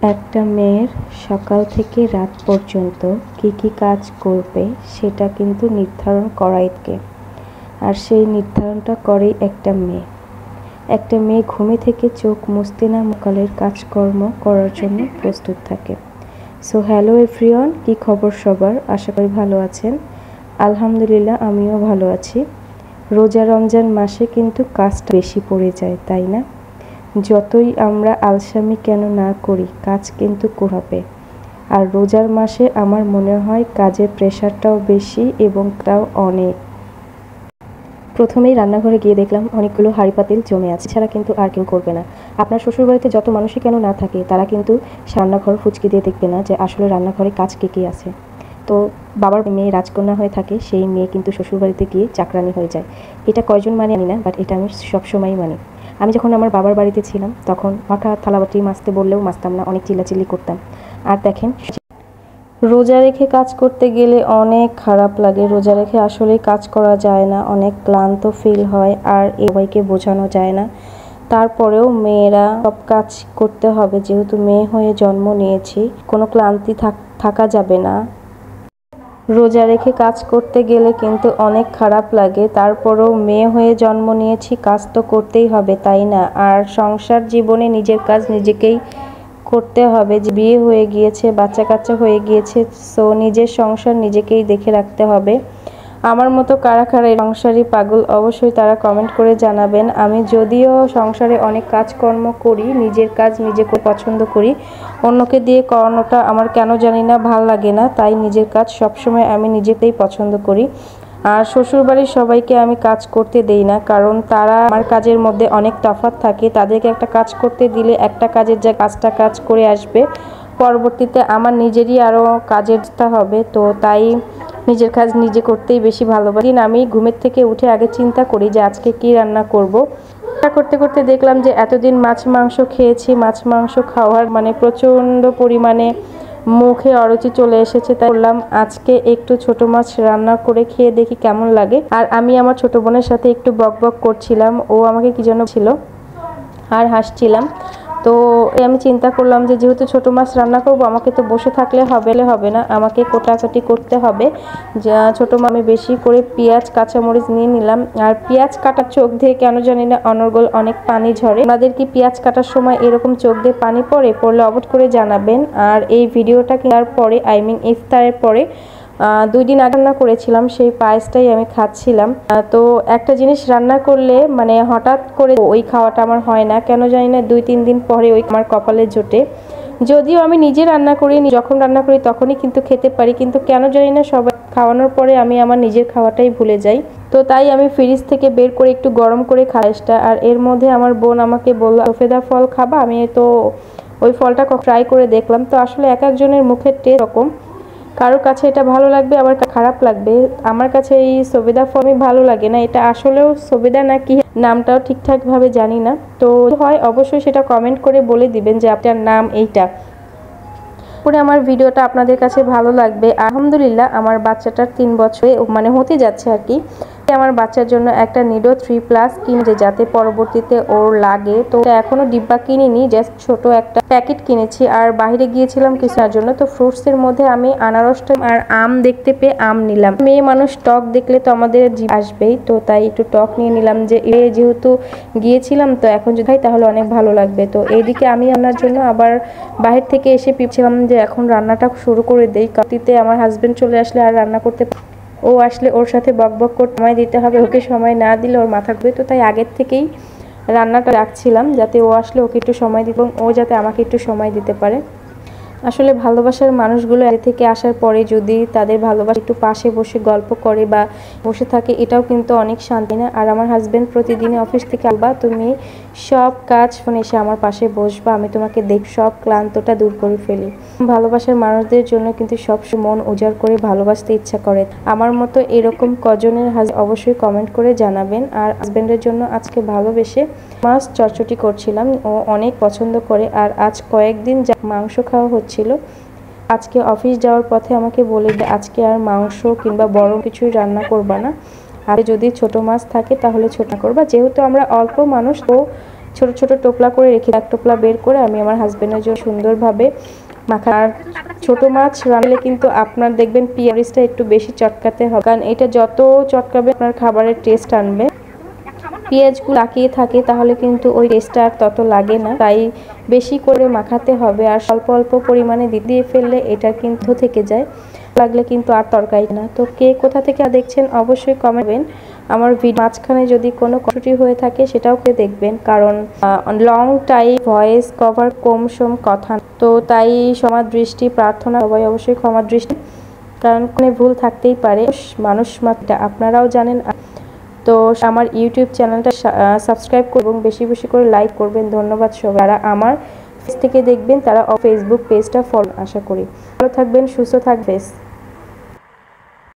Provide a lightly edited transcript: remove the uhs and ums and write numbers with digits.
একটা মেয়ের সকাল থেকে রাত পর্যন্ত কী কাজ করবে সেটা কিন্তু নির্ধারণ করাই থাকে। আর সেই নির্ধারণটা করেই একটা মেয়ে। একটা মেয়ে ঘুমে থেকে চোখ মুছতে না সকালের কাজকর্ম করার জন্য প্রস্তুত থাকে। সো হ্যালো এভরিওয়ান, কী খবর সবার? আশা করি ভালো আছেন। আলহামদুলিল্লাহ, আমিও ভালো আছি। রোজা রমজান মাসে কিন্তু কাজটা বেশি পড়ে যায়, তাই না? যতই আমরা আলসামি কেন না করি, কাজ কিন্তু হবে। আর রোজার মাসে আমার মনে হয় কাজের প্রেশারটাও বেশি এবং তাও অনেক। প্রথমেই রান্নাঘরে গিয়ে দেখলাম অনেকগুলো হাঁড়ি পাতিল জমে আছে, ছাড়া কিন্তু আর কেউ করবে না। আপনার শ্বশুরবাড়িতে যত মানুষই কেন না থাকে, তারা কিন্তু রান্নাঘর ফুচকি দিয়ে দেখবে না যে আসলে রান্নাঘরে কাজ কে আছে। তো বাবার মেয়ে রাজকন্যা হয়ে থাকে, সেই মেয়ে কিন্তু শ্বশুরবাড়িতে গিয়ে চাকরানি হয়ে যায়। এটা কয়জন মানে জানি না, বাট এটা আমি সবসময়ই মানি। আমি যখন আমার বাবার বাড়িতে ছিলাম তখন হঠাৎ থালাবাটি মাজতে বললেও মাজতাম না, অনেক চিল্লাচিল্লি করতাম। আর দেখেন, রোজা রেখে কাজ করতে গেলে অনেক খারাপ লাগে। রোজা রেখে আসলেই কাজ করা যায় না, অনেক ক্লান্ত ফিল হয়, আর সবাইকে বোঝানো যায় না। তারপরেও মেয়েরা সব কাজ করতে হবে, যেহেতু মেয়ে হয়ে জন্ম নিয়েছি, কোনো ক্লান্তি থাকা যাবে না। রোজা রেখে কাজ করতে গেলে কিন্তু অনেক খারাপ লাগে। তারপরেও মেয়ে হয়ে জন্ম নিয়েছি, কাজ তো করতেই হবে, তাই না? আর সংসার জীবনে নিজের কাজ নিজেকেই করতে হবে। যে বিয়ে হয়ে গিয়েছে, বাচ্চা কাচ্চা হয়ে গিয়েছে, সো নিজের সংসার নিজেকেই দেখে রাখতে হবে। আমার মতো কারা কারা এই সংসারী পাগল, অবশ্যই তারা কমেন্ট করে জানাবেন। আমি যদিও সংসারে অনেক কাজকর্ম করি, নিজের কাজ নিজে পছন্দ করি, অন্যকে দিয়ে করানোটা আমার কেন জানি না ভাল লাগে না। তাই নিজের কাজ সবসময় আমি নিজেতেই পছন্দ করি। আর শ্বশুরবাড়ির সবাইকে আমি কাজ করতে দেই না, কারণ তারা আমার কাজের মধ্যে অনেক তফাৎ থাকে। তাদেরকে একটা কাজ করতে দিলে একটা কাজের যা কাজ করে আসবে, পরবর্তীতে আমার নিজেরই আরও কাজের হবে। তো তাই নিজের কাজ নিজে করতেই বেশি ভালোবাসি। আমি ঘুমের থেকে উঠে আগে চিন্তা করি যে আজকে কি রান্না করব। করতে করতে দেখলাম যে এতদিন মাছ মাংস খেয়েছি, মাছ মাংস খাওয়ার মানে প্রচণ্ড পরিমাণে মুখে অরুচি চলে এসেছে। তাই বললাম আজকে একটু ছোট মাছ রান্না করে খেয়ে দেখি কেমন লাগে। আর আমি আমার ছোট বোনের সাথে একটু বকবক করছিলাম, ও আমাকে কি যেন ছিল, আর হাসছিলাম। তো আমি চিন্তা করলাম যে যেহেতু ছোট মাছ রান্না করব, আমাকে তো বসে থাকলে হবে না, আমাকে কোটাকাটি করতে হবে। যা ছোট মাছ আমি বেশি করে পেঁয়াজ কাঁচামরিচ নিয়ে নিলাম। আর পেঁয়াজ কাটার চোখ দিয়ে কেন জানি না অনর্গল অনেক পানি ঝরে। আপনাদের কি পেঁয়াজ কাটার সময় এরকম চোখ দিয়ে পানি পড়লে অবশ্যই করে জানাবেন। আর এই ভিডিওটা কেনার পরে ইফতারের পরে 2 দিন আগে রান্না করেছিলাম, সেই পায়েসটাই আমি খাচ্ছিলাম। তো একটা জিনিস রান্না করলে মানে হঠাৎ করে ওই খাওয়াটা আমার হয় না, কেন জানি না 2-3 দিন পরে ওই আমার কপালে জোটে। যদিও আমি নিজে রান্না করি, যখন রান্না করি তখনই কিন্তু খেতে পারি, কিন্তু কেন জানি না সবাই খাওয়ানোর পরে আমি আমার নিজের খাওয়াটাই ভুলে যাই। তো তাই আমি ফ্রিজ থেকে বের করে একটু গরম করে খাইসটা। আর এর মধ্যে আমার বোন আমাকে বলল সফেদা ফল খাবা। আমি তো ওই ফলটা ট্রাই করে দেখলাম। তো আসলে এক একজনের মুখের টেস্ট রকম, কারোর কাছে এটা ভালো লাগবে, আবার খারাপ লাগবে। আমার কাছে এই সবেদা ফলই ভালো লাগে না। এটা আসলেও সবেদা নাকি নামটাও ঠিকঠাকভাবে জানি না। তো হয় অবশ্যই সেটা কমেন্ট করে বলে দিবেন যে আপনার নাম এইটা। পরে আমার ভিডিওটা আপনাদের কাছে ভালো লাগবে। আলহামদুলিল্লাহ, আমার বাচ্চাটার 3 বছরে মানে হতে যাচ্ছে আর কি। আমার বাচ্চার জন্য একটা নিডো 3+ কিনে, যাতে পরবর্তীতে ওর লাগে। তো এখনো ডিব্বা কিনিনি, জাস্ট ছোট একটা প্যাকেট কিনেছি। আর বাইরে গিয়েছিলাম কিছুর জন্য, তো ফ্রুটসের মধ্যে আমি আনারসটা আর আম দেখতে পেয়ে আম নিলাম। মেয়ে মানুষ টক দেখলে তো আমাদের জিভ আসবেই, তো তাই একটু টক নিয়ে নিলাম। যে যেহেতু গিয়েছিলাম, তো এখন যদি খাই তাহলে অনেক ভালো লাগবে। তো এইদিকে আমি রান্নার জন্য আবার বাহির থেকে এসে পিপছিলাম যে এখন রান্নাটা শুরু করে দেই। কাটিতে আমার হাজবেন্ড চলে আসলে আর রান্না করতে, ও আসলে ওর সাথে বকবক করতে সময় দিতে হবে, ওকে সময় না দিলে ওর মাথা ঘুরে। তো তাই আগের থেকেই রান্নাটা রাখছিলাম, যাতে ও আসলে ওকে একটু সময় দিব, ও যাতে আমাকে একটু সময় দিতে পারে। আসলে ভালোবাসার মানুষগুলো আগে থেকে আসার পরে যদি তাদের ভালোবাসা একটু পাশে বসে গল্প করে বা বসে থাকে, এটাও কিন্তু অনেক শান্তি না। আর আমার হাজবেন্ড প্রতিদিনই অফিস থেকে আসবা, তুমি সব কাজ ফোনে এসে আমার পাশে বসবা, আমি তোমাকে সব ক্লান্তটা দূর করে ফেলি। ভালোবাসার মানুষদের জন্য কিন্তু সব মন উজাড় করে ভালোবাসতে ইচ্ছা করে। আমার মতো এরকম কজনের অবশ্যই কমেন্ট করে জানাবেন। আর হাজবেন্ডের জন্য আজকে ভালোবেসে মাছ চটচটি করছিলাম, ও অনেক পছন্দ করে। আর আজ কয়েকদিন মাংস খাওয়া হচ্ছিল। আজকে অফিস যাওয়ার পথে আমাকে বলে যে আজকে আর মাংস কিংবা বড় কিছুই রান্না করবা না, আর যদি ছোট মাছ থাকে তাহলে ছোট করবা। যেহেতু আমরা অল্প মানুষ, তো ছোট ছোট টোপলা করে রেখে এক টোপলা বের করে আমি আমার হাজবেন্ডের জন্য সুন্দরভাবে মাখা। আর ছোট মাছ রান্নালে কিন্তু আপনার দেখবেন পেঁয়াজটা একটু বেশি চটকাতে হবে, কারণ এটা যত চটকাবে আপনার খাবারের টেস্ট আনবে। পেঁয়াজগুলো তাকিয়ে থাকে তাহলে কিন্তু ওই টেস্টটা আর তত লাগে না, তাই বেশি করে মাখাতে হবে। আর অল্প অল্প পরিমাণে দিয়ে ফেললে এটা কিন্তু থেকে যায়, লাগলে কিন্তু আর তরকারি না। তো কে কোথা থেকে দেখছেন অবশ্যই কমেন্ট। আমার ভিডিও মাঝখানে যদি কোনো কষ্ট হয়ে থাকে সেটাও করে দেখবেন, কারণ লং টাইম ভয়েস কভার কম সম কথা, তো তাই ক্ষমা দৃষ্টি প্রার্থনা, সবাই অবশ্যই ক্ষমা দৃষ্টি, কারণ কোনো ভুল থাকতেই পারে, মানুষ মাত্রা আপনারাও জানেন। তো আমার ইউটিউব চ্যানেলটা সাবস্ক্রাইব করুন এবং বেশি বেশি করে লাইক করবেন। ধন্যবাদ সবাই। যারা আমার ফেস থেকে দেখবেন তারা ফেসবুক পেজটা ফলো আশা করি। ভালো থাকবেন, সুস্থ থাকবেন।